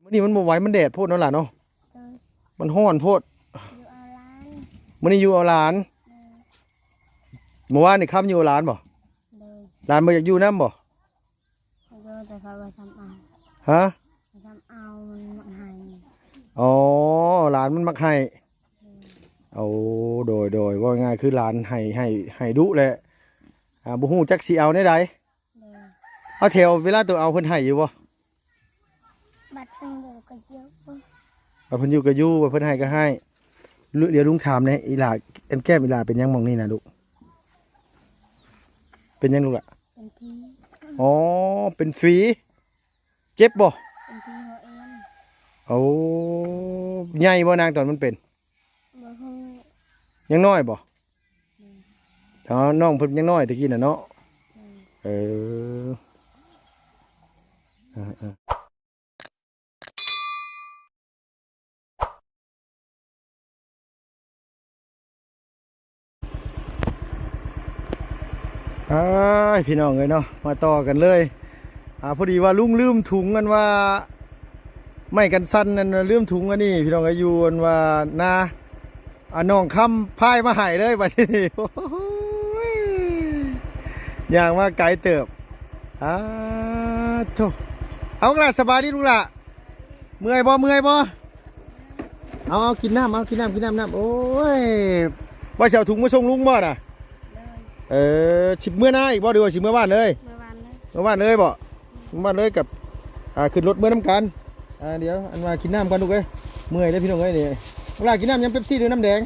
มื้อนี้มันบ่ไหวมันแดดโพดเนาะล่ะเนาะโดยมันร้อนโพดอยู่เอาร้านมื้อนี้อยู่เอาหลานโดยเมื่อวานนี่ค่ำอยู่เอาหลานบ่โดยหลานบ่อยากอยู่นำบ่เขาโดยแต่เขาไปทำเอาฮะไปทำเอามันหายอ๋อหลานมันมักให้เอาโดยว่าง่ายคือหลานให้ดุแหละบ่ฮู้จักสิเอาได้ใดโดยเอาแถวเวลาตัวเอาเพิ่นให้อยู่บ่บัดเพิ่งอยู่ก็เยอะว่าเพิ่นอยู่ก็อยู่ว่าเพิ่นให้ก็ให้เดี๋ยวลุงถามแหน่อีหล่าแก้มอีหล่าเป็นหยังหม่องนี้น่ะลูกเป็นหยังลูกล่ะเป็นทีอ๋อเป็นฝีเจ็บบ่เป็นทีหัวเอ็นเอาใหญ่บ่นางตอนมันเป็นบ่ฮู้ยังน้อยบ่อ๋อน้องเพิ่นยังน้อยตะกี้น่ะเนาะเออพี่น้องเลยเนาะมาต่อกันเลยพอดีว่าลุงลืมถุงกันว่าไม่กันสั้นนั่นลืมถุงกันนี่พี่น้องก็อยู่กันว่านาน้องคำพายมาให้เลยไปที่นี่อย่างว่าไกลเติบโธ่เอาละสบายดีลุงละเมื่อยบ่เอากินน้ำน้ำโอ้ยว่าเฉาถุงมาส่งลุงบ่น่ะชิบเมื่อหน้าอีกบ่ดีกว่าชิบเมื่อบ้านเลยเมื่อบ้านเลยบ่เมื่อบ้านเลยกับขึ้นรถเมื่อน้ำกันเดี๋ยวอันมากินน้ำกันลูกเอ้ยเมื่อยเลยพี่น้องเอ้ยนี่เวลากินน้ำยังเป๊ปซี่หรือน้ำแดง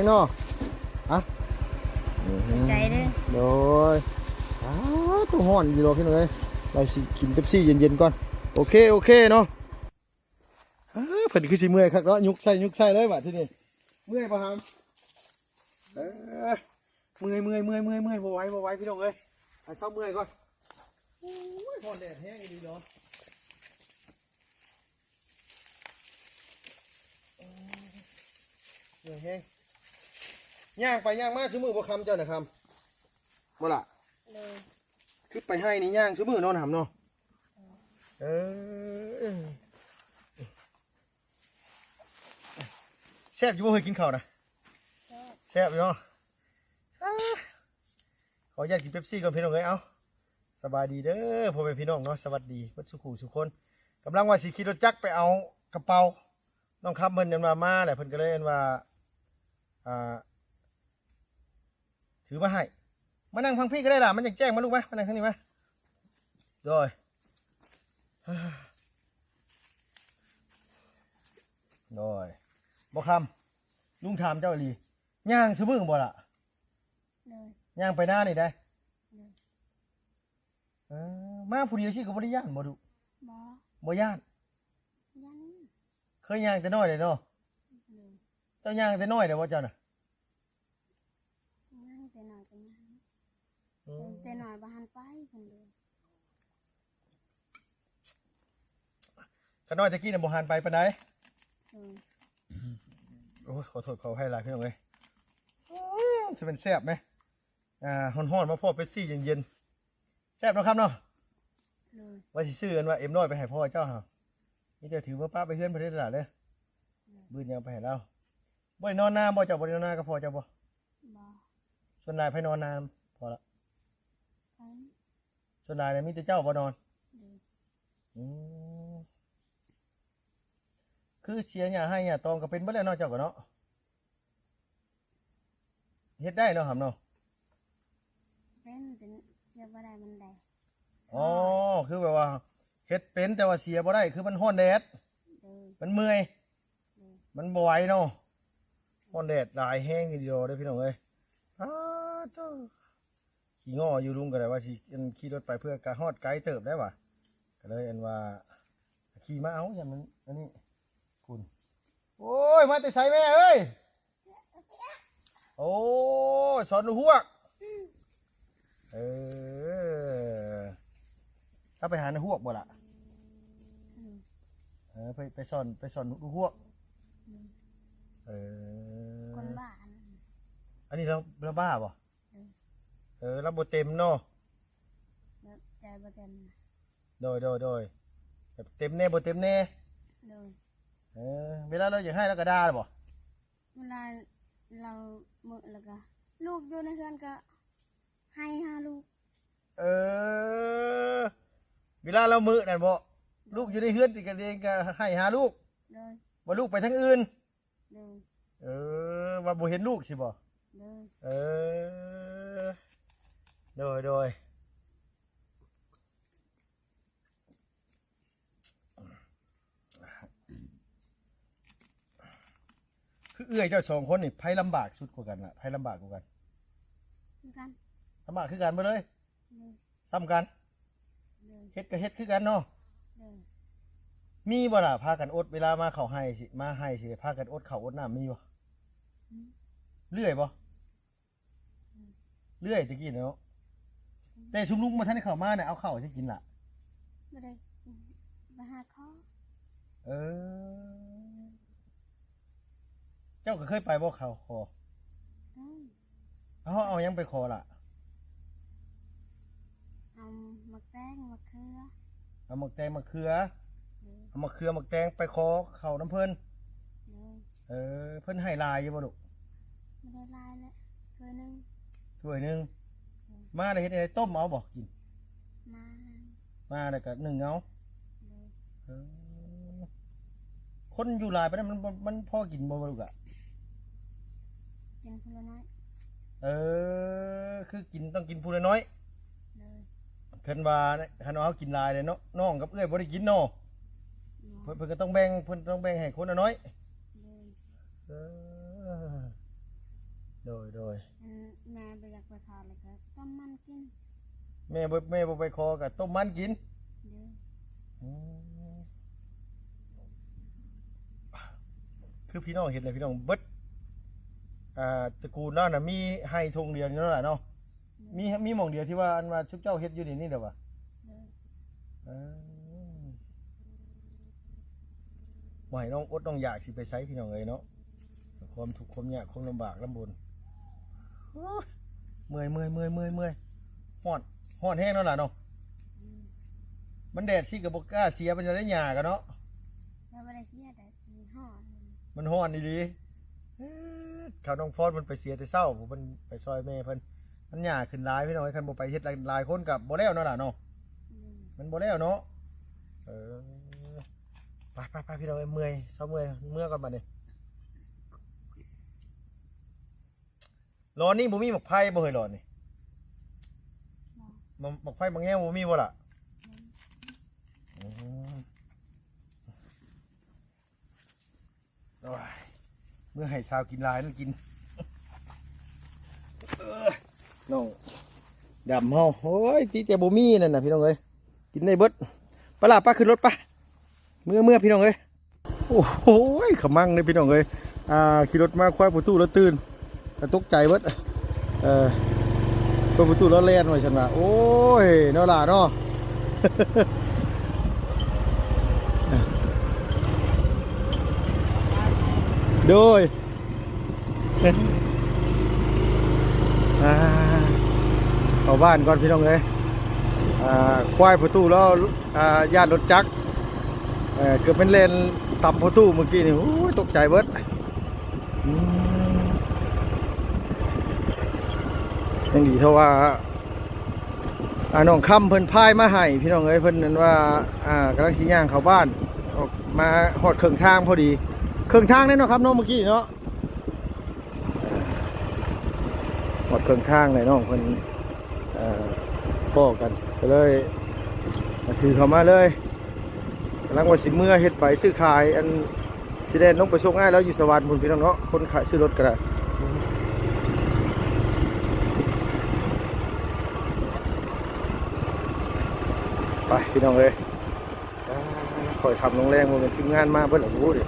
เนาะใจเด้อโดยตัวห่อนอยู่รอพี่น้องเอ้ยเราสิกินเป๊ปซี่เย็นๆก่อนโอเคเนาะเพิ่นคือสิเมื่อยครับเนาะยุกใส่เลยว่ะที่นี่เมื่อยป่ะครับเมื่อยบ่ไหวพี่น้องเอ้ยให้เช้าเมื่อยก่อนโอ้ยพอแดดแห้งดีเนาะเมื่อยแห้งย่างไปย่างมาซื้อมือบ่คำเจ้าน่ะคำบ่ล่ะคือไปให้นี่ย่างซื้อมือนอนหำเนาะแซ่บอยู่บ่เคยกินข้าวนะแซ่บอยู่เนาะขออนุญาตกินเป๊ปซี่ก่อนพี่น้องเอ้ยเอาสบายดีเด้อพ่อแม่พี่น้องเนาะสวัสดีเพิ่นสุขุสุคนกำลังว่าสิขี่รถจักรไปเอากระเป๋าน้องคำเพิ่นยันมาแหละเพิ่นก็เลยยันว่าถือมาให้มานั่งฟังพี่ก็ได้ล่ะมันอยากแจ้งมาลูกไหมมานั่งข้างนี้ไหมโดยบ่คำลุงถามเจ้าอีหลีย่างซื้อมือบ่ล่ะย่างไปหน้านี่ได้มาผู้เดียวสิก็บ่ได้ย่านบ่ดุบ่ย่านเคยย่างแต่น้อยเลยเนาะเจ้าย่างแต่น้อยเด้อบ่เจ้าน่ะแต่หน่อยบ้านไปคนเดียวขน้อยตะกี้น่ะบ่หันไปปานใดโอ้ยขอโทษขอให้หลายพี่น้องเอ้ยจะเป็นแซ่บไหมฮ้อนๆมาพ่อเป๊ปซี่เย็นๆแซ่บเนาะครับเนาะว่าสิซื้อกันว่าเอ็มน้อยไปให้พ่อเจ้าฮะนี่จะถือว่าป้าไปเฮือนไปได้ตลาดเลยบืนยังไปให้เราบ่ได้นอนนาบ่เจ้าบ่ได้นอนนาก็พอเจ้าบ่ส่วนนายไปนอนนาพอละส่วนนายเนี่ยมีแต่เจ้าบ่นอนคือเชียร์เนี่ยให้เนี่ยตองก็เป็นบ่ได้เนาะเจ้าก็เนาะเฮ็ดได้เนาะครับเนาะเป็นเชียร์บ่ได้มันได้อ๋อคือแบบว่าเฮ็ดเป็นแต่ว่าเสียบ่ได้คือมันร้อนแดดมันเมื่อยมันบ่ไหวเนาะร้อนแดดหลายแห้งทีเดียวเด้อพี่น้องเอ้ยขี่ง้ออยู่ลุงก็ได้ว่าสิขี่รถไปเพื่อกะฮอดไกลเติบได้ว่ะก็เลยอันว่าขี่มาเอาอย่างมันอันนี้คุณโอ้ยมาแต่ไสแม่เอ้ยโอ้สอนหัวถ้าไปหาในหัวบ่ล่ะไปสอนหัวคนบ้าอันนี้เราบ้าบ่เราบ่เต็มเนาะใจบ่เต็มโดย แบบเต็มแน่บ่เต็มแน่ เลย เวลาเราอยากให้เราก็ด่าหรือบ่ เวลาเรามื้อแล้วก็ลูกอยู่ในเฮือนก็ให้หาลูก เออเวลาเรามื้อนั่นบ่ลูกอยู่ในเฮือนติกันเองก็ให้หาลูก เลย ว่าลูกไปทางอื่น เลย ว่าบ่เห็นลูกสิบ่ เลย โดยคือเอื้อยเจ้าสองคนนี่ไผลำบากสุดกว่ากันล่ะไผลำบากกว่ากัน คือกัน ลำบากคือกันบ่เลย เลย ซ้ำกัน เลย เฮ็ดก็เฮ็ดคือกันเนาะ เลย มีบ่ล่ะพากันอดเวลามาเข้าให้สิมาให้สิพากันอดข้าวอดน้ำมีบ่เรื่อยบ่เรื่อยตะกี้เนาะแต่ชุมลุงมาท่านได้เข้ามาเนี่ยเอาข้าวให้กินล่ะ บ่ได้ไปหาข้อ เออเจ้าก็เคยไปบ่เขาขอ เอ้ย เอายังไปขอล่ะ เอามะแตงมะเขือ เอาหมักแตงหมักเขือ เลย เอาหมักเขือหมักแตงไปขอเขาน้ำเพิ่น เลย เพิ่นให้ลายอยู่บ่ลูก ไม่ได้ลายแล้วเคือนึง ถ้วยหนึงมาได้เฮ็ดอะไรต้มเอาบ่กิน มา มาแล้วก็นึ่งเอา เลย เออคนอยู่หลายไปนั้นมันพอกินบ่ลูกอะ เป็นคนละน้อย คือกินต้องกินผู้ละน้อย เลย เพิ่นว่าคันว่าเฮากินหลายเลยเนาะน้องกับเอื้อยบ่ได้กินเนาะ เนาะ เพิ่นก็ต้องแบ่งเพิ่นต้องแบ่งให้คนละน้อย เลย เออโดย อันแม่ไปอยากไปทานเลยก็ต้มมันกิน แม่บ่ไปขอก็ต้มมันกิน เลย คือพี่น้องเห็นเลยพี่น้องเบิดตระกูลนั่นน่ะมีให้ทงเดียวนี่เนาะล่ะเนาะมีหม่องเดียวที่ว่าอันว่าชุบเจ้าเฮ็ดอยู่นี่เด้อว่ะ เลย บ่ให้น้องอดน้องอยากสิไปไสพี่น้องเอ้ยเนาะความทุกข์ความยากความลำบากลำบนโอ้ยเมื่อยฮ้อนแห้งเนาะล่ะเนาะ อืม มันแดดสิก็บ่กล้าเสียมันจะได้หญ้ากันเนาะ แล้วไม่ได้เสียแต่มีห่อ มันฮ้อนดีๆข้าวน้องพอดมันไปเสียแต่เช้าผมมันไปซอยแม่เพิ่นมันหญ้าขึ้นหลายพี่น้องไอ้คันบ่ไปเฮ็ดหลายคนกับบ่แล้วเนาะล่ะเนาะ มันบ่แล้วเนาะไปพี่น้องเอ้ยเมื่อยก่อนบัดนี้รอนี่บ่มีหมกไผ่บ่เฮ้ยรอนี่หมกไผ่บางแง่บ่มีบ่ล่ะโอ้ยเมื่อให้สาวกินหลายนั่นกินน้องดำเฮาโอ้ยตีแต่บ่มีนั่นน่ะพี่น้องเอ้ยกินได้เบิดไปล่ะป้าขึ้นรถป่ะเมื่อพี่น้องเอ้ยโอ้โหขมังเลยพี่น้องเอ้ยขี่รถมาควายประตูแล้วตื่นตกใจเบิดควายประตูแล้วแล่นไว้ฉันว่าโอ้ยเนาะล่ะเนาะ โดยเอาบ้านก่อนพี่น้องเอ้ยควายประตูแล้วญาติรถจักรเกือบเป็นเลนต่ำประตูเมื่อกี้นี่โอ้ยตกใจเบิดยังดีเท่าว่าน้องคำเพิ่นพายมาให้พี่น้องเอ้ยเพิ่นนั้นว่ากำลังสิย่างเข้าบ้านออกมาหอดเครื่องทางพอดีเครื่องทางนี่เนาะครับน้องเมื่อกี้เนาะหอดเครื่องทางเลยน้องเพิ่นพ่อกันก็เลยถือเข้ามาเลยกำลังว่าสิเมื่อเฮ็ดไปซื้อขายอันสิแดนลงไปส่งง่ายแล้วอยู่สวรรค์พุ่นพี่น้องเนาะคนขายซื้อรถก็ได้ไปพี่น้องเอ้ยคอยขับลงแรงมันเป็นทีมงานมาเบิ่งหลังรู้ดิ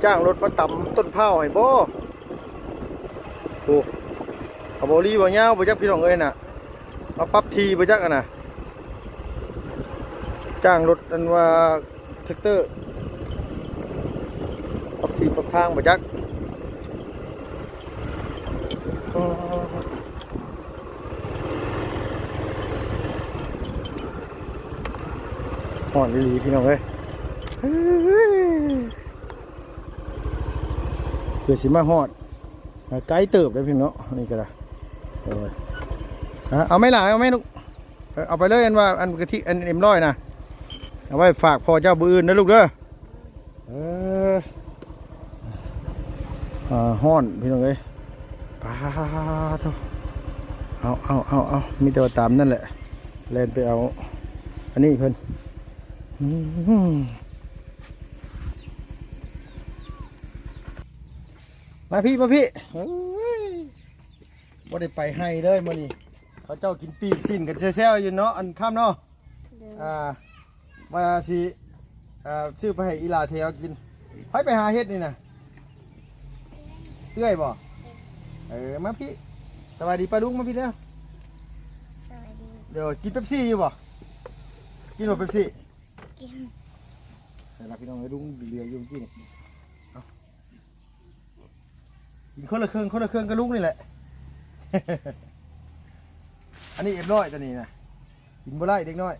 จ้างรถมาตำต้นเผาให้บ่โอ้เอาบ่รีบ่ยาวบ่จักพี่น้องเอ้ยน่ะมาปรับทีบ่จักอะน่ะจ้างรถอันว่าแท็กเตอร์ปรับทีปรับทางบ่จักห่อนดีพี่น้องเอ้ยเพื่อสิมาฮอดไกลเติบได้พี่น้องนี่ก็ได้เอาไหม่ล่ะเอาไหม่ลูกเอาไปเลยอันว่าอันกะทิอันเอ็มร้อยนะเอาไว้ฝากพ่อเจ้าบุญอื่นนะลูกเด้อฮ้อนพี่น้องเอ้ยปาเท่าเอามีแต่ว่าตามนั่นแหละเล่นไปเอาอันนี้เพิ่นมาพี่บ่ได้ไปให้เลยมื้อนี้เขาเจ้ากินปีกสิ้นกันแซ่ๆอยู่เนาะอันข้ามเนาะมาสิซื้อไปให้อีหลาเทวกินไปหาเฮ็ดนี่นะเอื้อยบ่มาพี่สวัสดีป้าลุงมาพี่เด้อสวัสดีเดี๋ยวกินเป๊ปซี่อยู่บ่กินบ่เป๊ปซี่กินใส่ละพี่น้องให้ลุงเหลืออยู่กินกินคนละเครื่องกับลุงนี่แหละ อันนี้เอ็มร้อยตัวนี้นะกินบ่ได้เด็กน้อย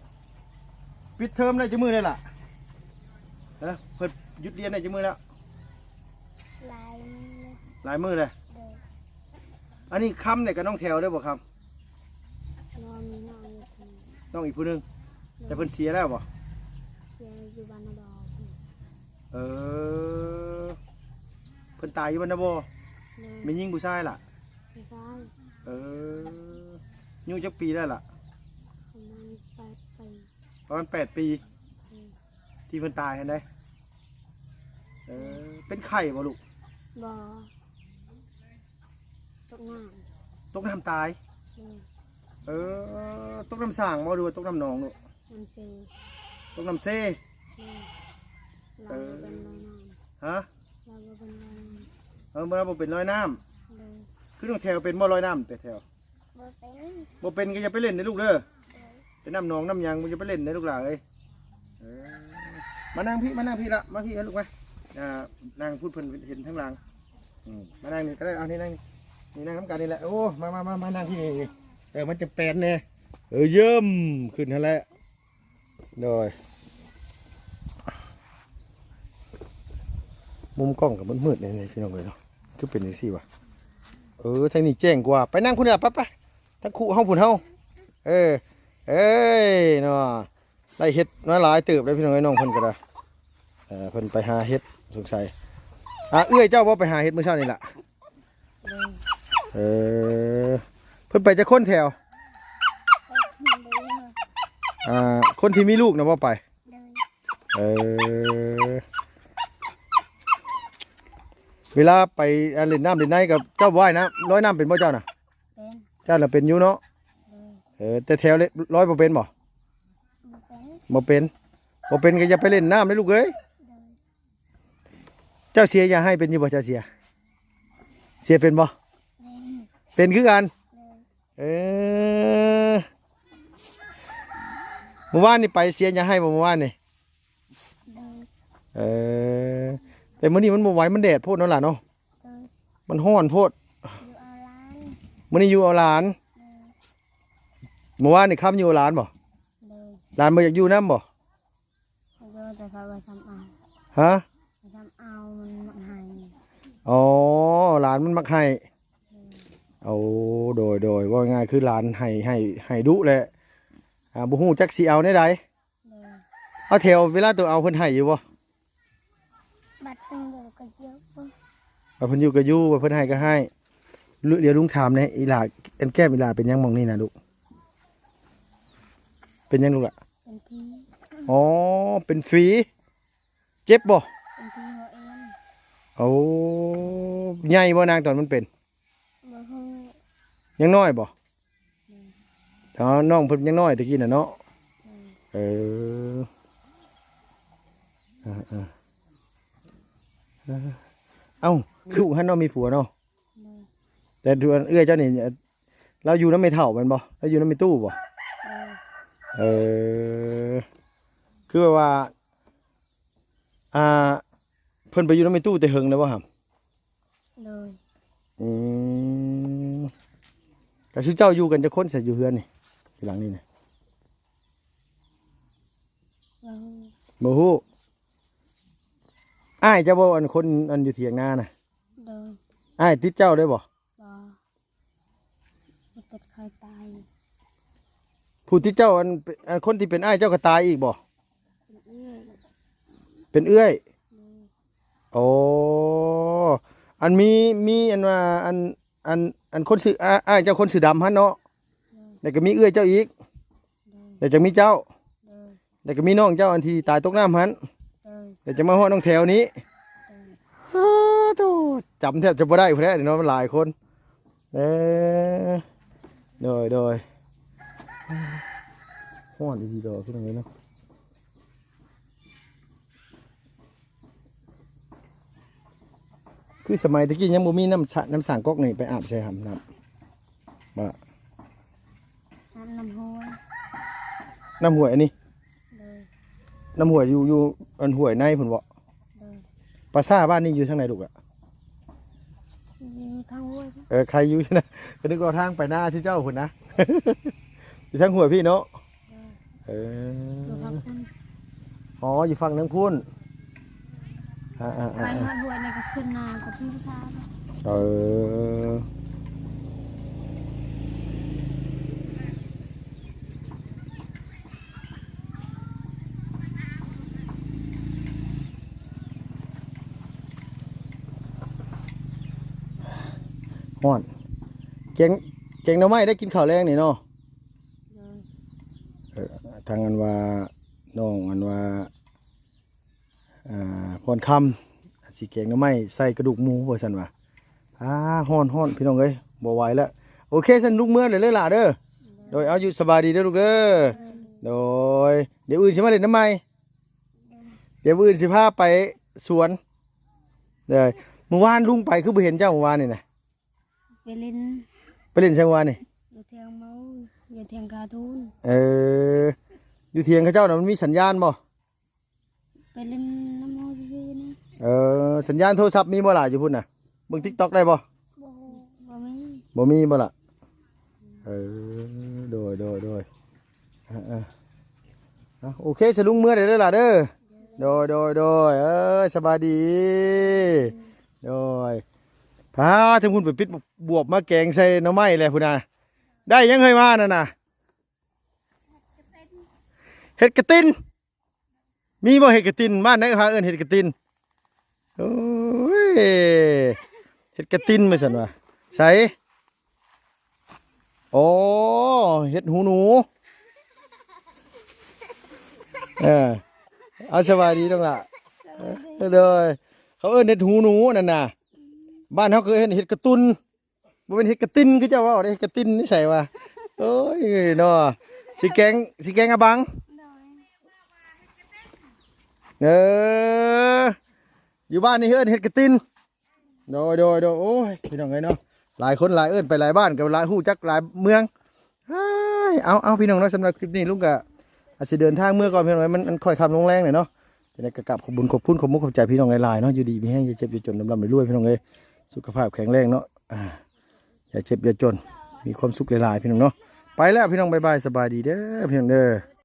ปิดเทอมได้จะมือได้ล่ะเพิ่นหยุดเรียนได้จะมือแล้วหลายมือเลยอันนี้คำเนี่ยกับน้องแถวได้บ่ครับน้องอีกผู้นึงแต่เพิ่นเสียแล้วบ่เสียอยู่บ้านนาบอเพิ่นตายอยู่บ้านนาบอไม่ยิงผู้ชายล่ะผู้ชายอายุจักปีได้ล่ะประมาณ8 ปีที่เพิ่นตายเห็นไหมเป็นไข่บ่ลูกบ่ตกน้ำตายตกน้ำสางบ่ดูตกน้ำหนองลูกตกน้ำเซ่ฮะเมื่อเราเป็นลอยน้ำคือต้องแถวเป็นบ่ลอยน้ำแต่แถวบ่เป็นก็อย่าไปเล่นในลูกเด้อเป็นน้ำหนองน้ำยางมึงจะไปเล่นในลูกหลานเลยมานั่งพี่ละมาพี่ลูกไหมนั่งพูดเพิ่นเห็นทั้งหลังมานั่งนี่ก็ได้เอานี่นั่งนี่นั่งน้ำกันนี่แหละโอ้มานั่งพี่มันจะแปลนเนี่ยเยิ่มขึ้นนั่นแหละโดยมุมกล้องกับมันมืดเลยพี่น้องเลยเนาะคือเป็นยังซี่วะทางนี้แจ้งกว่าไปนั่งคุณเนี่ยไปทั้งคู่ห้องผุนเฮาเนาะได้เห็ดน้อยหลายเติบได้พี่น้องไอ้น้องเพิ่นก็ได้เพิ่นไปหาเห็ดสงสัยเอื้อยเจ้าว่าไปหาเห็ดเมื่อเช้านี่แหละเพิ่นไปจะค้นแถวคนที่มีลูกนะว่าไปเวลาไปเล่นน้ำเล่นในกับเจ้าว่ายนะร้อยน้ำเป็นบ่เจ้าน่ะเจ้าน่ะเป็นอยู่เนาะแต่แถวร้อยบ่เป็นบ่เป็นก็อย่าไปเล่นน้ำเลยลูกเอ้ยเจ้าเสียอย่าให้เป็นอยู่บ่เจ้าเสียเป็นบ่เป็นคือกันเมื่อวานนี่ไปเสียอย่าให้บ่เมื่อวานนี่แต่มื้อนี้มันบ่ไหวมันแดดโพดเนาะล่ะเนาะมันร้อนโพดมื้อนี้อยู่เอาหลานเมื่อวานนี่ค่ำอยู่เอาหลานบ่หลานบ่อยากอยู่น้ำบ่แต่เขาไปทำเอาฮะทำเอามันมักให้อ๋อหลานมันมักให้เอาโดยว่าง่ายคือหลานให้ดุแหละบ่ฮู้จักสิเอาได้ใดเอาแถวเวลาตัวเอาเพิ่นให้อยู่บ่บัดเพิ่นอยู่ก็เยอะเพิ่นอยู่ก็อยู่เพิ่นให้ก็ให้เดี๋ยวลุงถามเนี่ยอีหลาอันแก้มอีหลาเป็นยังมองนี่นะลูกเป็นยังลูกล่ะเป็นที่อ๋อเป็นฝีเจ็บบ่เป็นที่หัวเอ็นโอ้ใหญ่บ่นางตอนมันเป็นยังน้อยบ่น้องเพิ่นยังน้อยตะกี้น่ะเนาะ เอ้าลูกหันเนาะมีผัวเนาะ เลย แต่ดวนเอื้อยเจ้านี่เราอยู่น้ำไม่เท่าแมันบ่เราอยู่น้ำไม่ตู้บ่ เออ เออคือแบบว่าเพิ่นไปอยู่น้ำไม่ตู้แต่เฮิงแล้วบ่ครับ เลย อืมกับชื่อเจ้าอยู่กันจะคนใส่อยู่เฮือนนี่ทีหลังนี่นะ เรา บ่ฮู้อ้ายเจ้าบ่อันคนอันอยู่เถียงนาน่ะ เลย อ้ายติดเจ้าได้บ่ บ่ติดใครตาย ผู้ติดเจ้าอันคนที่เป็นอ้ายเจ้าก็ตายอีกบ่ เป็นเอื้อย เป็นเอื้อย เลย โอ้อันมีอันว่าอันคนสื่ออ้ายเจ้าคนสื่อดำฮะเนาะ เลย แล้วก็มีเอื้อยเจ้าอีก เลย แล้วจะมีเจ้า เลย แล้วก็มีน้องเจ้าอันที่ตายตกน้ำหัน เลย แล้วจะมาฮอดน้องแถวนี้ เลย อ้าโธ่จำแทบจะบ่ได้พุ่นแหละเดี๋ยวเนาะมันหลายคนโดยฮ้อนอีกดอกขึ้นตรงนี้เนาะคือสมัยตะกี้ยังบ่มีน้ำสางก๊อกนี่ไปอาบใช่ครับน้ำบ่ล่ะ น้ำหัว น้ำห้วยอันนี้ เลย น้ำห้วยอยู่อันห้วยในพุ่นบ่ เลย ปราสาทบ้านนี้อยู่ทางไหนลูกอะ อยู่ทางห้วย ใครอยู่ใช่ไหมก็นึกว่าทางไปหน้าที่เจ้าพุ่นนะ อยู่ทางห้วยพี่เนาะ เลย อยู่ทางคุณ อ๋ออยู่ฝั่งนังพุ่นไปทางห้วยนี่ก็ขึ้นนากับพี่ผู้ชาย เออฮ้อนเก่งหน่อไม้ได้กินข้าวแรงนี่เนาะ เลย ทางอันว่าน้องอันว่าพรคำสีเก่งหน่อไม้ใส่กระดูกหมูว่าซั่นว่าฮ้อนพี่น้องเอ้ยบ่ไหวแล้วโอเคซั่นลูกเมื่อเลยล่ะเด้อโดยเอาอยู่สบายดีเด้อลูกเด้อโดยเดี๋ยวอื่นสิมาเล่นน้ำไม้เดี๋ยวอื่นสิพาไปสวนเด้อเมื่อวานลุงไปคือบ่เห็นเจ้าเมื่อวานนี่นะ ไปเล่น ไปเล่นใช่เมื่อวานนี่ อยู่เทียงเมาอยู่เทียงกาทูน อยู่เถียงเขาเจ้าน่ะมันมีสัญญาณบ่ ไปเล่นน้ำเมาซื่อๆนะ สัญญาณโทรศัพท์มีบ่ล่ะอยู่พุ่นน่ะเบิ่ง TikTok ได้บ่ บ่มี บ่มีบ่ล่ะโดยโอเคสลุงเมื่อได้เลยล่ะเด้อโดยสบายดีโดยพาทั้งพุ่นไปปิดบวบมาแกงใส่หน่อไม้แหละพุ่นน่ะได้ยังเคยมานั่นน่ะเห็ดกระตินมีบ่เห็ดกระตินบ้านไหนก็หาเอิ้นเห็ดกระตินโอ้ยเห็ดกระตินไม่ซั่นว่าใส่โอ้เห็ดหูหนูเอาสบายดีต้องล่ะเลยเขาเอิ้นเห็ดหูหนูนั่นน่ะบ้านเขาเคยเห็นเห็ดกระตุนบ่เป็นเห็ดกระตินคือเจ้าว่าได้เห็ดกระตินนี่ใส่ว่าโอ้ยเนาะสิแกงอะบังอยู่บ้านนี่เอิ้นเห็ดกระตินโดยโอ้ยพี่น้องเอ้ยเนาะหลายคนหลายเอิ้นไปหลายบ้านกับหลายฮู้จักหลายเมืองเอาพี่น้องเนาะสำหรับคลิปนี้ลุงก็อาจจะเดินทางเมื่อก่อนพี่น้องเอ้ยมันค่อยคำลงแรงหน่อยเนาะจะได้กลับขอบคุณขอบมุกขอบใจพี่น้องหลายๆเนาะอยู่ดีมีแห้งอย่าเจ็บอย่าจนลำรวยพี่น้องเอ้ยสุขภาพแข็งแรงเนาะอย่าเจ็บอย่าจนมีความสุขหลายๆพี่น้องเนาะไปแล้วพี่น้องบ๊ายบายสบายดีเด้อพี่น้องเด้อ